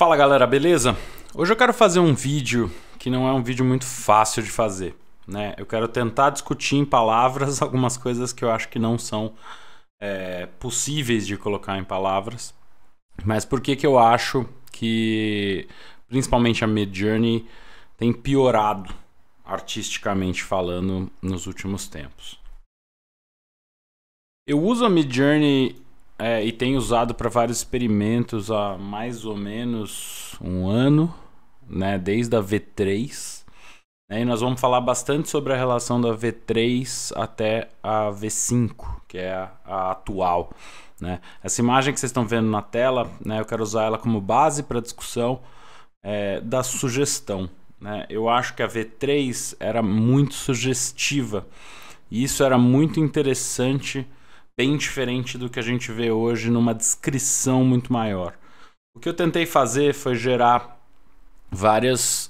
Fala galera, beleza? Hoje eu quero fazer um vídeo que não é um vídeo muito fácil de fazer, né? Eu quero tentar discutir em palavras algumas coisas que eu acho que não são possíveis de colocar em palavras, mas por que eu acho que principalmente a Midjourney tem piorado artisticamente falando nos últimos tempos. Eu uso a Midjourney e tenho usado para vários experimentos há mais ou menos um ano, né, desde a V3. E nós vamos falar bastante sobre a relação da V3 até a V5, que é a atual. Né? Essa imagem que vocês estão vendo na tela, né, eu quero usar ela como base para a discussão da sugestão. Né? Eu acho que a V3 era muito sugestiva e isso era muito interessante, bem diferente do que a gente vê hoje numa descrição muito maior. O que eu tentei fazer foi gerar vários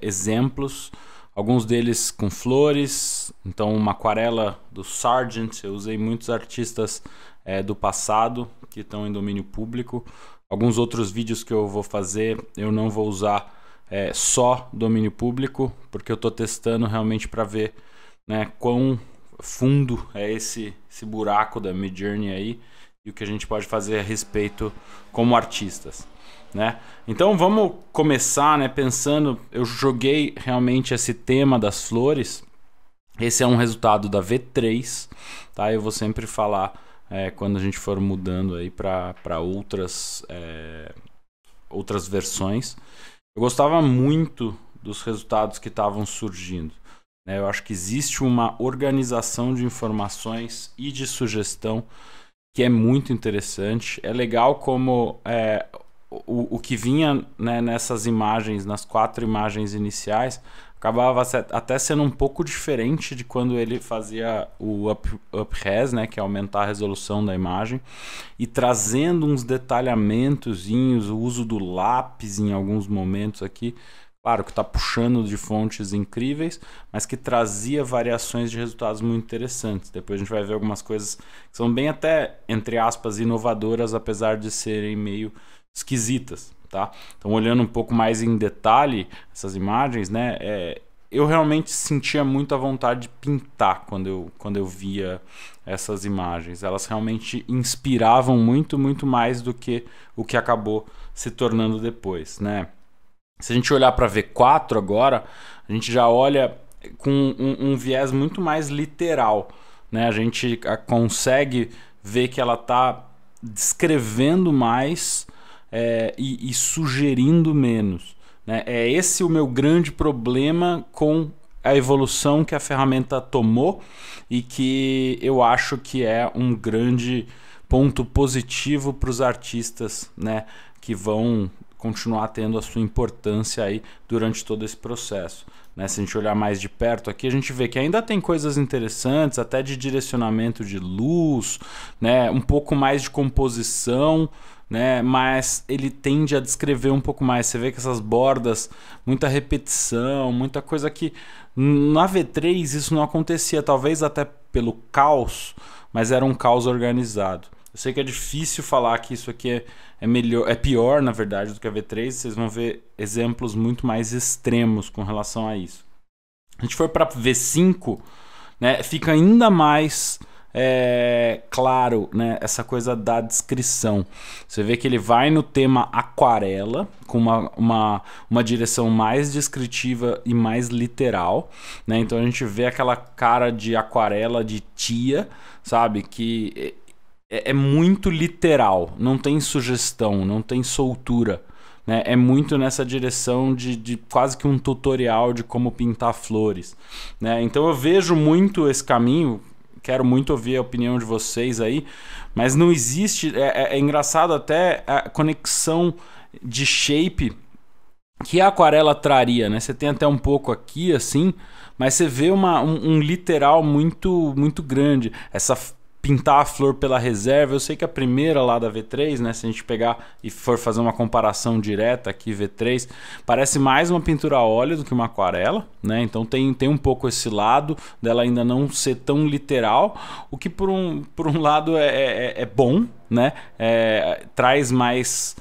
exemplos, alguns deles com flores, então uma aquarela do Sargent, eu usei muitos artistas do passado que estão em domínio público. Alguns outros vídeos que eu vou fazer eu não vou usar só domínio público, porque eu estou testando realmente para ver, né, quão fundo é esse buraco da Midjourney aí e o que a gente pode fazer a respeito como artistas, né? Então vamos começar, né, pensando, eu joguei realmente esse tema das flores. Esse é um resultado da V3, tá? Eu vou sempre falar quando a gente for mudando aí para outras versões. Eu gostava muito dos resultados que estavam surgindo. Eu acho que existe uma organização de informações e de sugestão que é muito interessante. É legal como o que vinha, né, nessas imagens, nas 4 imagens iniciais, acabava até sendo um pouco diferente de quando ele fazia o up-res, né, que é aumentar a resolução da imagem, e trazendo uns detalhamentozinhos, o uso do lápis em alguns momentos aqui. Claro que está puxando de fontes incríveis, mas que trazia variações de resultados muito interessantes. Depois a gente vai ver algumas coisas que são bem até, entre aspas, inovadoras, apesar de serem meio esquisitas. Tá? Então, olhando um pouco mais em detalhe essas imagens, né, eu realmente sentia muita vontade de pintar quando eu via essas imagens. Elas realmente inspiravam muito mais do que o que acabou se tornando depois, né? Se a gente olhar para V4 agora, a gente já olha com um viés muito mais literal, né? A gente consegue ver que ela está descrevendo mais e sugerindo menos, né? É esse o meu grande problema com a evolução que a ferramenta tomou e que eu acho que é um grande ponto positivo para os artistas, né, que vão continuar tendo a sua importância aí durante todo esse processo, né? Se a gente olhar mais de perto aqui, a gente vê que ainda tem coisas interessantes, até de direcionamento de luz, né? Um pouco mais de composição, né? Mas ele tende a descrever um pouco mais. Você vê que essas bordas, muita repetição, muita coisa que na V3 isso não acontecia, talvez até pelo caos, mas era um caos organizado. Eu sei que é difícil falar que isso aqui é pior, na verdade, do que a V3. Vocês vão ver exemplos muito mais extremos com relação a isso. A gente for para V5, né, fica ainda mais claro, né, essa coisa da descrição. Você vê que ele vai no tema aquarela, com uma direção mais descritiva e mais literal, né? Então a gente vê aquela cara de aquarela de tia, sabe? Que é muito literal, não tem sugestão, não tem soltura, né? É muito nessa direção de quase que um tutorial de como pintar flores, né? Então eu vejo muito esse caminho, quero muito ouvir a opinião de vocês aí, mas não existe, é engraçado até a conexão de shape que a aquarela traria, né? Você tem até um pouco aqui assim, mas você vê um literal muito grande, essa pintar a flor pela reserva. Eu sei que a primeira lá da V3, né, se a gente pegar e for fazer uma comparação direta aqui, V3, parece mais uma pintura a óleo do que uma aquarela, né? Então tem um pouco esse lado dela ainda não ser tão literal, o que por um lado é bom, né? Traz mais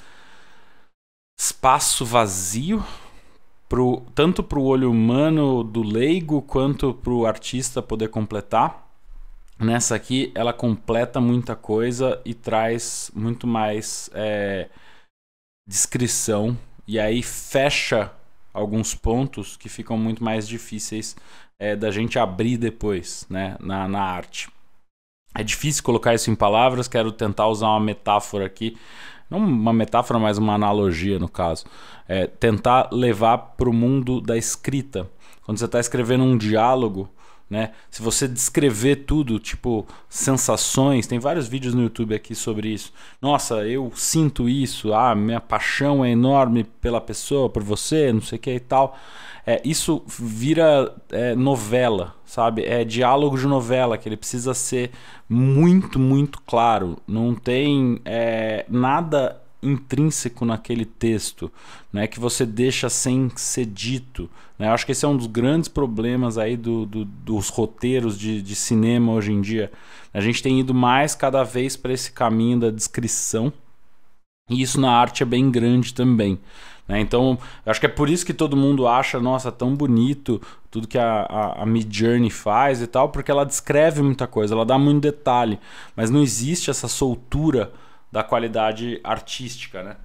espaço vazio, tanto para o olho humano do leigo, quanto para o artista poder completar. Nessa aqui, ela completa muita coisa e traz muito mais descrição. E aí fecha alguns pontos que ficam muito mais difíceis da gente abrir depois, né, na arte. É difícil colocar isso em palavras, quero tentar usar uma metáfora aqui. Não uma metáfora, mas uma analogia no caso. Tentar levar para o mundo da escrita. Quando você está escrevendo um diálogo, né, se você descrever tudo, tipo sensações, tem vários vídeos no YouTube aqui sobre isso. Nossa, eu sinto isso, minha paixão é enorme pela pessoa, por você, não sei o que e tal. Isso vira novela, sabe? É diálogo de novela, que ele precisa ser muito, muito claro. Não tem nada intrínseco naquele texto, né, que você deixa sem ser dito, né? Eu acho que esse é um dos grandes problemas aí dos roteiros de cinema hoje em dia. A gente tem ido mais cada vez para esse caminho da descrição, e isso na arte é bem grande também. Então, eu acho que é por isso que todo mundo acha, nossa, tão bonito tudo que a Midjourney faz e tal, porque ela descreve muita coisa, ela dá muito detalhe, mas não existe essa soltura da qualidade artística, né?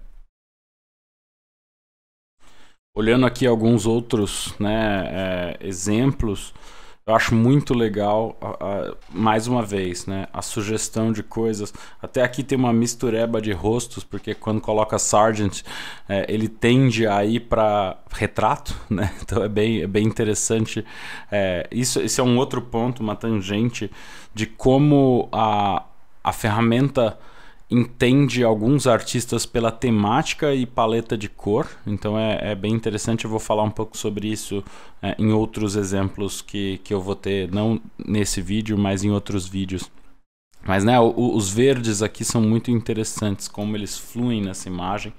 Olhando aqui alguns outros, né, exemplos, eu acho muito legal, mais uma vez, né, a sugestão de coisas. Até aqui tem uma mistureba de rostos, porque quando coloca Sargent, ele tende a ir para retrato, né? Então é bem interessante. Esse é um outro ponto, uma tangente de como a ferramenta entende alguns artistas pela temática e paleta de cor. Então é bem interessante. Eu vou falar um pouco sobre isso em outros exemplos que eu vou ter, não nesse vídeo, mas em outros vídeos. Mas né, os verdes aqui são muito interessantes, como eles fluem nessa imagem.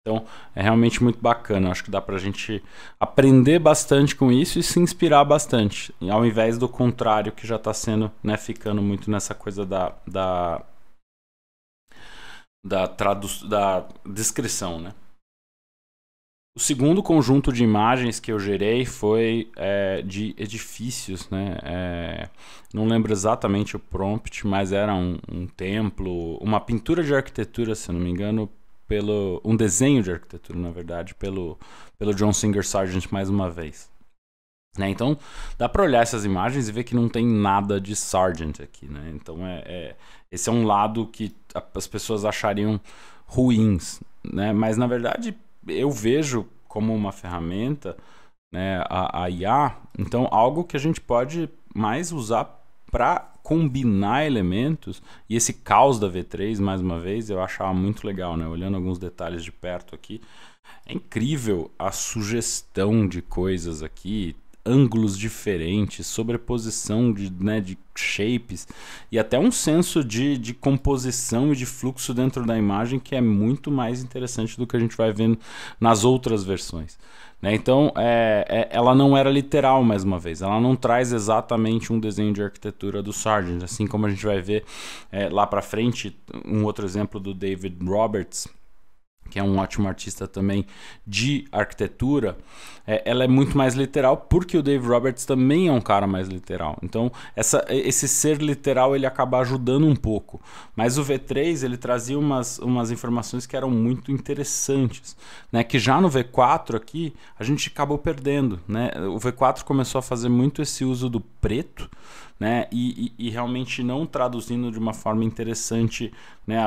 Então é realmente muito bacana. Acho que dá pra gente aprender bastante com isso e se inspirar bastante, ao invés do contrário, que já está sendo, né, ficando muito nessa coisa da descrição, né? O segundo conjunto de imagens que eu gerei foi de edifícios, né? Não lembro exatamente o prompt, mas era um templo, uma pintura de arquitetura, se não me engano, um desenho de arquitetura, na verdade, pelo John Singer Sargent mais uma vez. Né? Então dá para olhar essas imagens e ver que não tem nada de Sargent aqui, né? Então esse é um lado que as pessoas achariam ruins, né? Mas na verdade eu vejo como uma ferramenta, né, a IA, então algo que a gente pode mais usar para combinar elementos. E esse caos da V3, mais uma vez, eu achava muito legal, né? Olhando alguns detalhes de perto aqui, é incrível a sugestão de coisas aqui, ângulos diferentes, sobreposição de shapes e até um senso de composição e de fluxo dentro da imagem que é muito mais interessante do que a gente vai vendo nas outras versões. Né? Então, ela não era literal, mais uma vez. Ela não traz exatamente um desenho de arquitetura do Sargent, assim como a gente vai ver lá para frente, um outro exemplo do David Roberts, que é um ótimo artista também de arquitetura. Ela é muito mais literal, porque o Dave Roberts também é um cara mais literal. Então, esse ser literal, ele acaba ajudando um pouco. Mas o V3, ele trazia umas informações que eram muito interessantes, né? Que já no V4 aqui, a gente acabou perdendo, né? O V4 começou a fazer muito esse uso do preto, né? E realmente não traduzindo de uma forma interessante, né,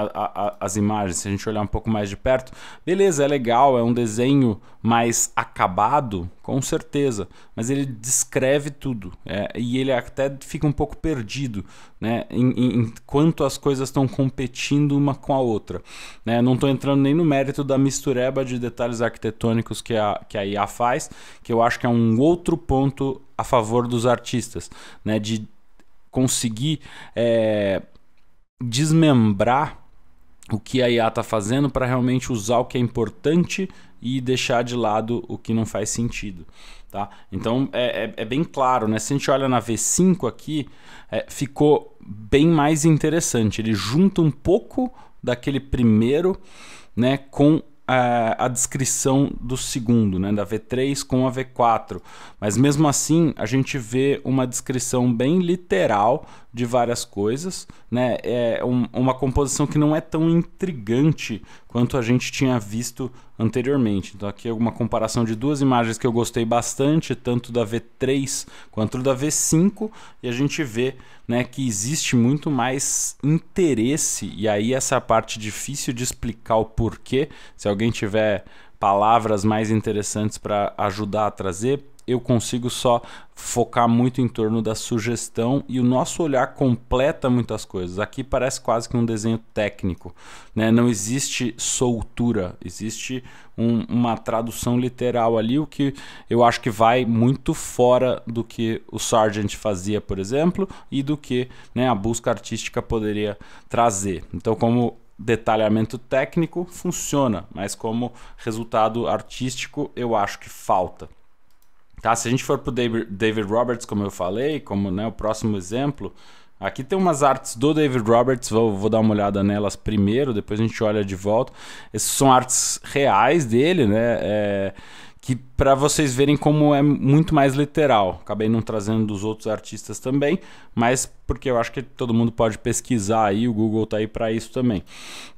as imagens. Se a gente olhar um pouco mais de perto, beleza, é legal, é um desenho mais acabado, com certeza, mas ele descreve tudo, e ele até fica um pouco perdido, né, enquanto as coisas estão competindo uma com a outra, né? Não estou entrando nem no mérito da mistureba de detalhes arquitetônicos que a IA faz, que eu acho que é um outro ponto a favor dos artistas, né, de conseguir desmembrar o que a IA está fazendo para realmente usar o que é importante e deixar de lado o que não faz sentido. Tá? Então é bem claro, né? Se a gente olha na V5 aqui, ficou bem mais interessante. Ele junta um pouco daquele primeiro, né, com a descrição do segundo, né, da V3 com a V4, mas mesmo assim a gente vê uma descrição bem literal de várias coisas, né, uma composição que não é tão intrigante quanto a gente tinha visto anteriormente. Então aqui é uma comparação de duas imagens que eu gostei bastante, tanto da V3 quanto da V5, e a gente vê, né, que existe muito mais interesse, e aí essa parte difícil de explicar o porquê. Se alguém tiver palavras mais interessantes para ajudar a trazer, eu consigo só focar muito em torno da sugestão, e o nosso olhar completa muitas coisas. Aqui parece quase que um desenho técnico, né? Não existe soltura, existe uma tradução literal ali, o que eu acho que vai muito fora do que o Sargent fazia, por exemplo, e do que, né, a busca artística poderia trazer. Então, como detalhamento técnico funciona, mas como resultado artístico eu acho que falta. Tá? Se a gente for para o David Roberts, como eu falei, como, né, o próximo exemplo, aqui tem umas artes do David Roberts, vou dar uma olhada nelas primeiro, depois a gente olha de volta. Essas são artes reais dele, né? Que para vocês verem como é muito mais literal. Acabei não trazendo dos outros artistas também, mas porque eu acho que todo mundo pode pesquisar aí, o Google tá aí para isso também,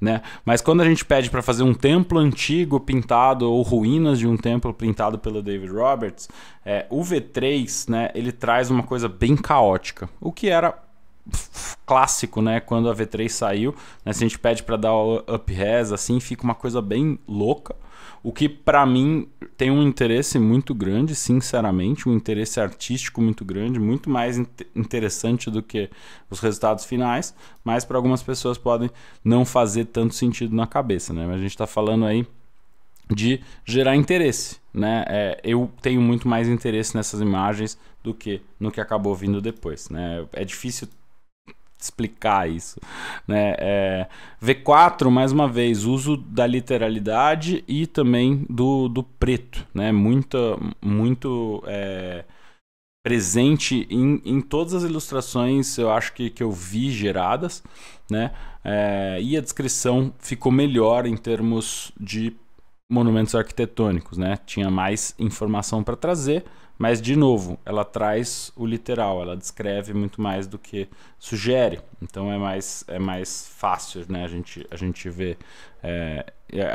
né? Mas quando a gente pede para fazer um templo antigo pintado ou ruínas de um templo pintado pelo David Roberts, o V3, né, ele traz uma coisa bem caótica, o que era clássico, né, quando a V3 saiu, né? Se a gente pede para dar o up-res, assim, fica uma coisa bem louca. O que para mim tem um interesse muito grande, sinceramente, um interesse artístico muito grande, muito mais interessante do que os resultados finais, mas para algumas pessoas podem não fazer tanto sentido na cabeça, né? Mas a gente está falando aí de gerar interesse, né? Eu tenho muito mais interesse nessas imagens do que no que acabou vindo depois, né? É difícil explicar isso, né? V4, mais uma vez, uso da literalidade e também do preto, né? Muito presente em todas as ilustrações, eu acho que eu vi geradas, né? E a descrição ficou melhor em termos de monumentos arquitetônicos, né? Tinha mais informação para trazer, mas, de novo, ela traz o literal, ela descreve muito mais do que sugere. Então é mais fácil, né? A gente vê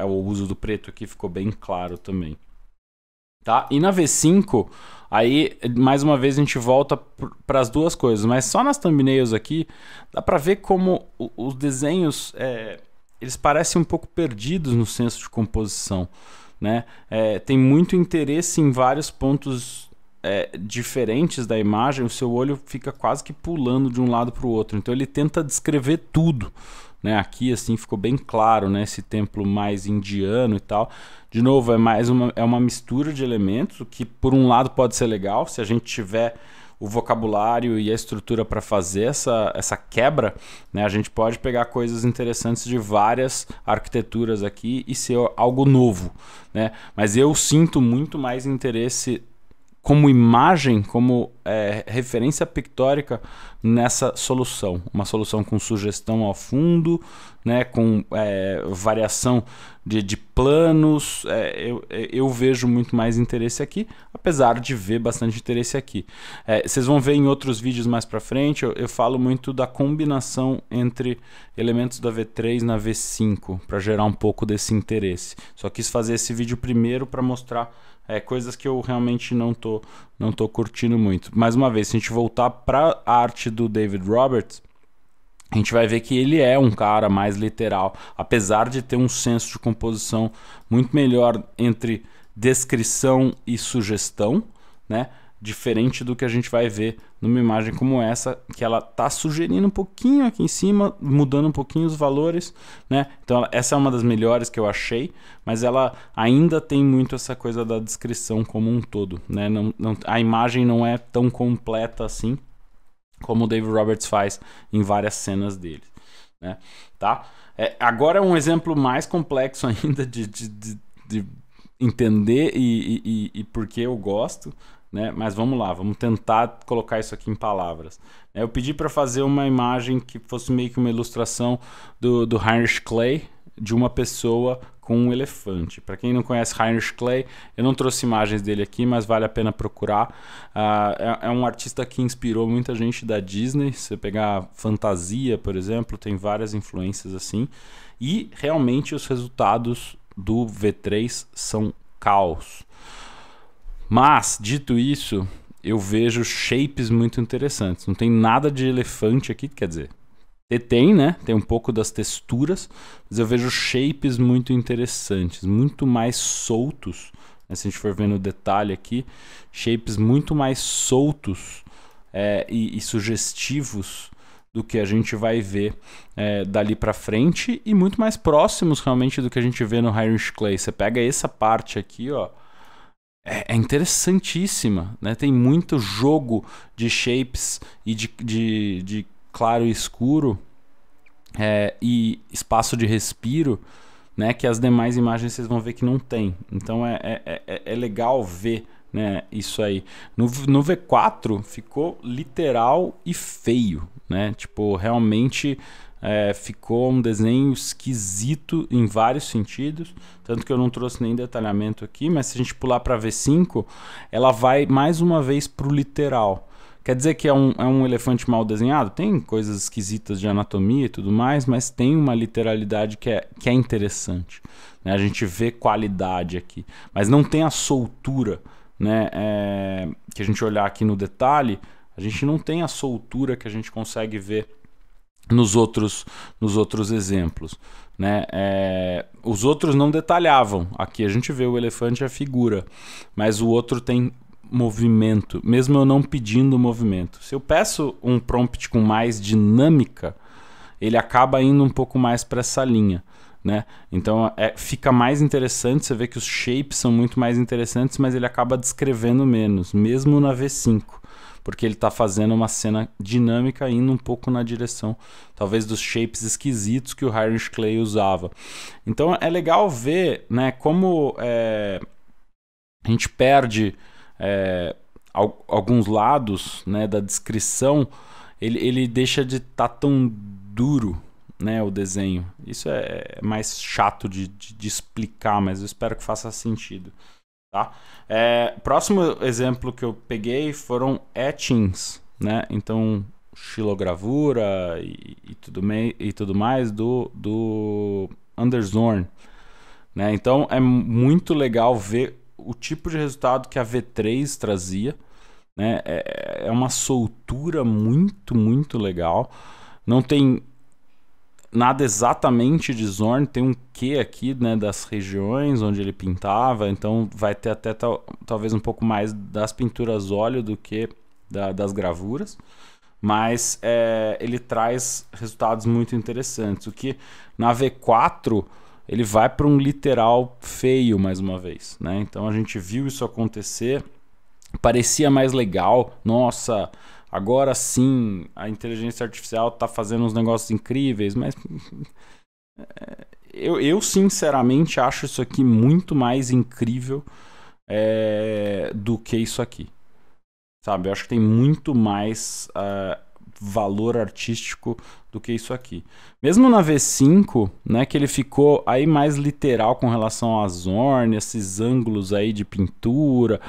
o uso do preto aqui ficou bem claro também. Tá? E na V5, aí, mais uma vez, a gente volta para as duas coisas, mas só nas thumbnails aqui, dá para ver como os desenhos, eles parecem um pouco perdidos no senso de composição, né? Tem muito interesse em vários pontos diferentes da imagem, o seu olho fica quase que pulando de um lado para o outro, então ele tenta descrever tudo, né? Aqui assim ficou bem claro, né? Esse templo mais indiano e tal, de novo é uma mistura de elementos, o que por um lado pode ser legal se a gente tiver o vocabulário e a estrutura para fazer essa quebra, né? A gente pode pegar coisas interessantes de várias arquiteturas aqui e ser algo novo, né? Mas eu sinto muito mais interesse como imagem, como referência pictórica nessa solução. Uma solução com sugestão ao fundo, né, com variação de planos. Eu vejo muito mais interesse aqui, apesar de ver bastante interesse aqui. Vocês vão ver em outros vídeos mais para frente, eu falo muito da combinação entre elementos da V3 na V5, para gerar um pouco desse interesse. Só quis fazer esse vídeo primeiro para mostrar coisas que eu realmente não tô curtindo muito. Mais uma vez, se a gente voltar para a arte do David Roberts, a gente vai ver que ele é um cara mais literal, apesar de ter um senso de composição muito melhor entre descrição e sugestão, né? Diferente do que a gente vai ver numa imagem como essa, que ela tá sugerindo um pouquinho aqui em cima, mudando um pouquinho os valores, né? Então essa é uma das melhores que eu achei, mas ela ainda tem muito essa coisa da descrição como um todo, né? A imagem não é tão completa assim como o David Roberts faz em várias cenas dele, né? Tá? Agora é um exemplo mais complexo ainda de entender e por que eu gosto, né? Mas vamos lá, vamos tentar colocar isso aqui em palavras. Eu pedi para fazer uma imagem que fosse meio que uma ilustração do Heinrich Kley, de uma pessoa com um elefante. Para quem não conhece Heinrich Kley, eu não trouxe imagens dele aqui, mas vale a pena procurar. É um artista que inspirou muita gente da Disney. Se você pegar Fantasia, por exemplo, tem várias influências assim. E realmente os resultados do V3 são caos. Mas, dito isso, eu vejo shapes muito interessantes. Não tem nada de elefante aqui, quer dizer, tem, né? Tem um pouco das texturas, mas eu vejo shapes muito interessantes, muito mais soltos, né? Se a gente for ver no detalhe aqui, shapes muito mais soltos e sugestivos do que a gente vai ver dali para frente e muito mais próximos realmente do que a gente vê no Heinrich Kley. Você pega essa parte aqui, ó, é interessantíssima, né? Tem muito jogo de shapes e de claro e escuro e espaço de respiro, né? Que as demais imagens vocês vão ver que não tem. Então é legal ver, né, isso aí. No V4 ficou literal e feio, né? Tipo, realmente ficou um desenho esquisito em vários sentidos, tanto que eu não trouxe nem detalhamento aqui, mas se a gente pular para V5, ela vai mais uma vez para o literal. Quer dizer que é um elefante mal desenhado? Tem coisas esquisitas de anatomia e tudo mais, mas tem uma literalidade que é interessante, né? A gente vê qualidade aqui, mas não tem a soltura, né? Que a gente olhar aqui no detalhe, a gente não tem a soltura que a gente consegue ver nos outros exemplos, né? Os outros não detalhavam. Aqui a gente vê o elefante e a figura, mas o outro tem movimento, mesmo eu não pedindo movimento. Se eu peço um prompt com mais dinâmica, ele acaba indo um pouco mais para essa linha, né? Então fica mais interessante, você vê que os shapes são muito mais interessantes, mas ele acaba descrevendo menos, mesmo na V5, porque ele está fazendo uma cena dinâmica indo um pouco na direção, talvez, dos shapes esquisitos que o Heinrich Kley usava. Então é legal ver, né, como a gente perde alguns lados, né, da descrição, ele deixa de estar tão duro, né, o desenho. Isso é mais chato de explicar, mas eu espero que faça sentido. Tá? Próximo exemplo que eu peguei foram etchings, né? Então, xilogravura e tudo mais do Anders Zorn, né? Então é muito legal ver o tipo de resultado que a V3 trazia, né? É uma soltura muito, muito legal. Não tem nada exatamente de Zorn, tem um quê aqui, né, das regiões onde ele pintava, então vai ter até talvez um pouco mais das pinturas óleo do que das gravuras, mas ele traz resultados muito interessantes. O que na V4 ele vai para um literal feio mais uma vez, né? Então a gente viu isso acontecer, parecia mais legal, nossa, agora sim a inteligência artificial está fazendo uns negócios incríveis, mas eu sinceramente acho isso aqui muito mais incrível do que isso aqui, sabe? Eu acho que tem muito mais valor artístico do que isso aqui. Mesmo na V5, né, que ele ficou aí mais literal com relação a Zorn, esses ângulos aí de pintura,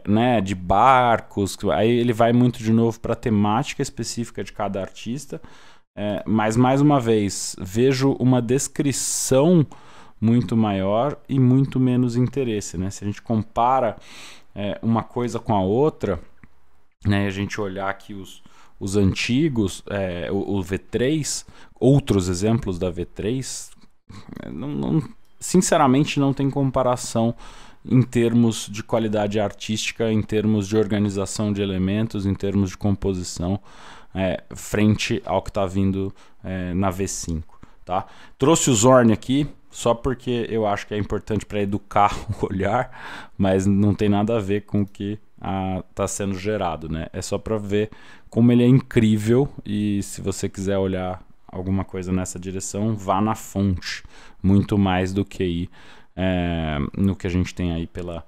né, de barcos, aí ele vai muito de novo para a temática específica de cada artista, mas mais uma vez, vejo uma descrição muito maior e muito menos interesse, né? Se a gente compara uma coisa com a outra, né, a gente olhar aqui os antigos, o V3, outros exemplos da V3, sinceramente não tem comparação em termos de qualidade artística, em termos de organização de elementos, em termos de composição, frente ao que está vindo na V5. Tá? Trouxe o Zorn aqui, só porque eu acho que é importante para educar o olhar, mas não tem nada a ver com o que está sendo gerado, né? É só para ver como ele é incrível, e se você quiser olhar alguma coisa nessa direção, vá na fonte, muito mais do que ir no que a gente tem aí pela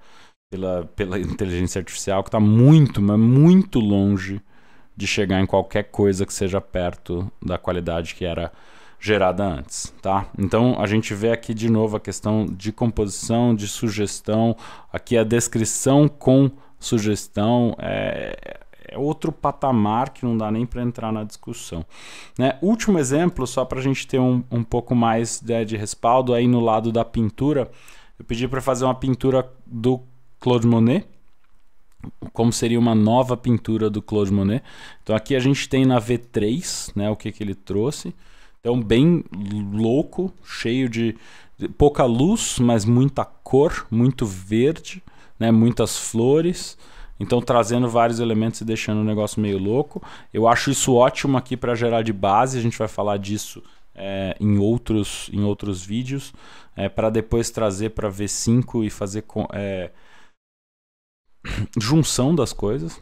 inteligência artificial, que está muito, mas muito longe de chegar em qualquer coisa que seja perto da qualidade que era gerada antes, tá? Então a gente vê aqui de novo a questão de composição, de sugestão, aqui a descrição com sugestão é outro patamar que não dá nem para entrar na discussão, né? Último exemplo, só para a gente ter um pouco mais de respaldo aí no lado da pintura, eu pedi para fazer uma pintura do Claude Monet, como seria uma nova pintura do Claude Monet. Então aqui a gente tem na V3, né, o que ele trouxe. Então bem louco, cheio de pouca luz, mas muita cor, muito verde, né, muitas flores. Então trazendo vários elementos e deixando o negócio meio louco. Eu acho isso ótimo aqui para gerar de base, a gente vai falar disso em outros vídeos, para depois trazer para V5 e fazer junção das coisas.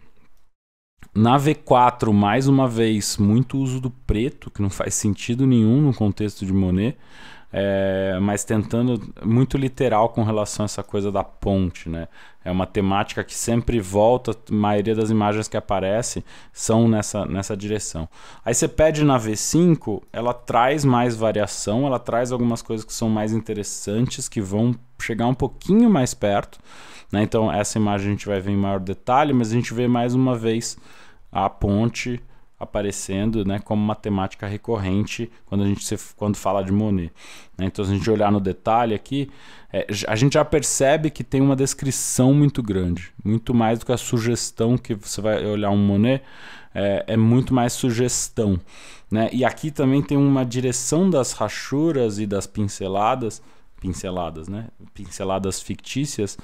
Na V4, mais uma vez, muito uso do preto, que não faz sentido nenhum no contexto de Monet, mas tentando, muito literal com relação a essa coisa da ponte, né? É uma temática que sempre volta, a maioria das imagens que aparecem são nessa direção. Aí você pede na V5, ela traz mais variação, ela traz algumas coisas que são mais interessantes, que vão chegar um pouquinho mais perto, né? Então essa imagem a gente vai ver em maior detalhe, mas a gente vê mais uma vez a ponte aparecendo, né, como uma temática recorrente quando fala de Monet, né? Então se a gente olhar no detalhe aqui, a gente já percebe que tem uma descrição muito grande, muito mais do que a sugestão que você vai olhar um Monet, é muito mais sugestão, né? E aqui também tem uma direção das rachuras e das pinceladas, né? Pinceladas fictícias,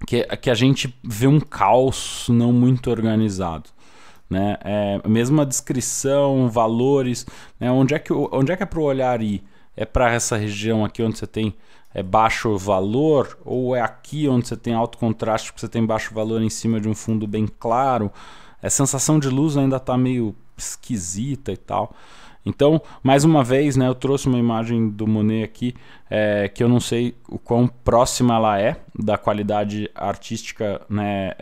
que a gente vê um caos não muito organizado, né? Mesmo a descrição, valores, né? Onde é que é para o olhar ir? É para essa região aqui onde você tem baixo valor, ou é aqui onde você tem alto contraste, porque você tem baixo valor em cima de um fundo bem claro? A sensação de luz ainda está meio esquisita e tal. Então, mais uma vez, né, eu trouxe uma imagem do Monet aqui, que eu não sei o quão próxima ela é da qualidade artística, né,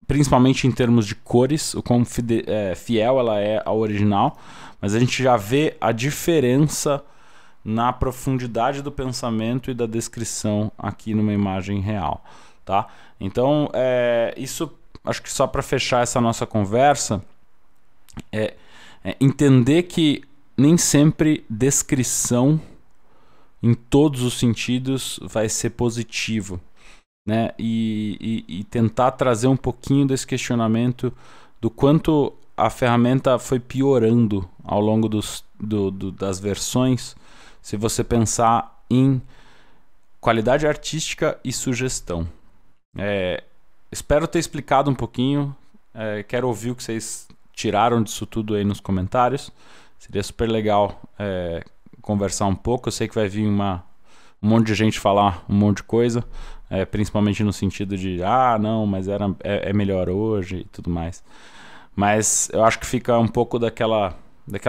principalmente em termos de cores, o quão fiel ela é ao original, mas a gente já vê a diferença na profundidade do pensamento e da descrição aqui numa imagem real, tá? Então, isso, acho que só para fechar essa nossa conversa, entender que nem sempre descrição em todos os sentidos vai ser positivo, né? E tentar trazer um pouquinho desse questionamento do quanto a ferramenta foi piorando ao longo das versões, se você pensar em qualidade artística e sugestão. Espero ter explicado um pouquinho, quero ouvir o que vocês tiraram disso tudo aí nos comentários. Seria super legal conversar um pouco. Eu sei que vai vir um monte de gente falar um monte de coisa, principalmente no sentido de não, mas é melhor hoje e tudo mais. Mas eu acho que fica um pouco daquela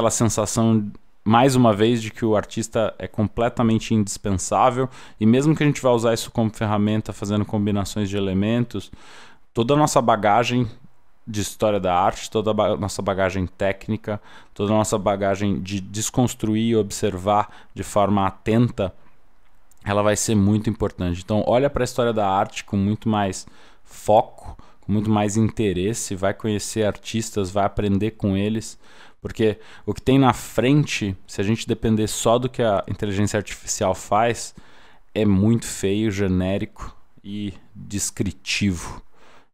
sensação, mais uma vez, de que o artista é completamente indispensável, e mesmo que a gente vá usar isso como ferramenta, fazendo combinações de elementos, toda a nossa bagagem de história da arte, toda a nossa bagagem técnica, toda a nossa bagagem de desconstruir e observar de forma atenta, ela vai ser muito importante. Então olha para a história da arte com muito mais foco, com muito mais interesse, vai conhecer artistas, vai aprender com eles, porque o que tem na frente, se a gente depender só do que a inteligência artificial faz, é muito feio, genérico e descritivo,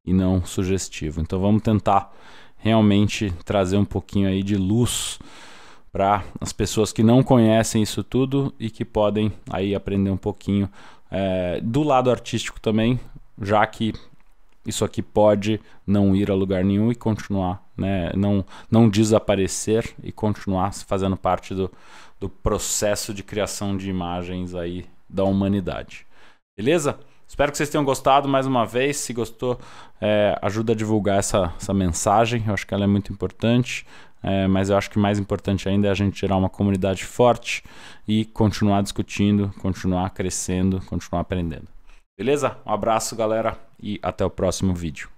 e não sugestivo. Então vamos tentar realmente trazer um pouquinho aí de luz para as pessoas que não conhecem isso tudo e que podem aí aprender um pouquinho do lado artístico também, já que isso aqui pode não ir a lugar nenhum e continuar, né, não desaparecer e continuar fazendo parte do processo de criação de imagens aí da humanidade. Beleza? Espero que vocês tenham gostado mais uma vez. Se gostou, ajuda a divulgar essa mensagem. Eu acho que ela é muito importante, mas eu acho que mais importante ainda é a gente gerar uma comunidade forte e continuar discutindo, continuar crescendo, continuar aprendendo. Beleza? Um abraço, galera, e até o próximo vídeo.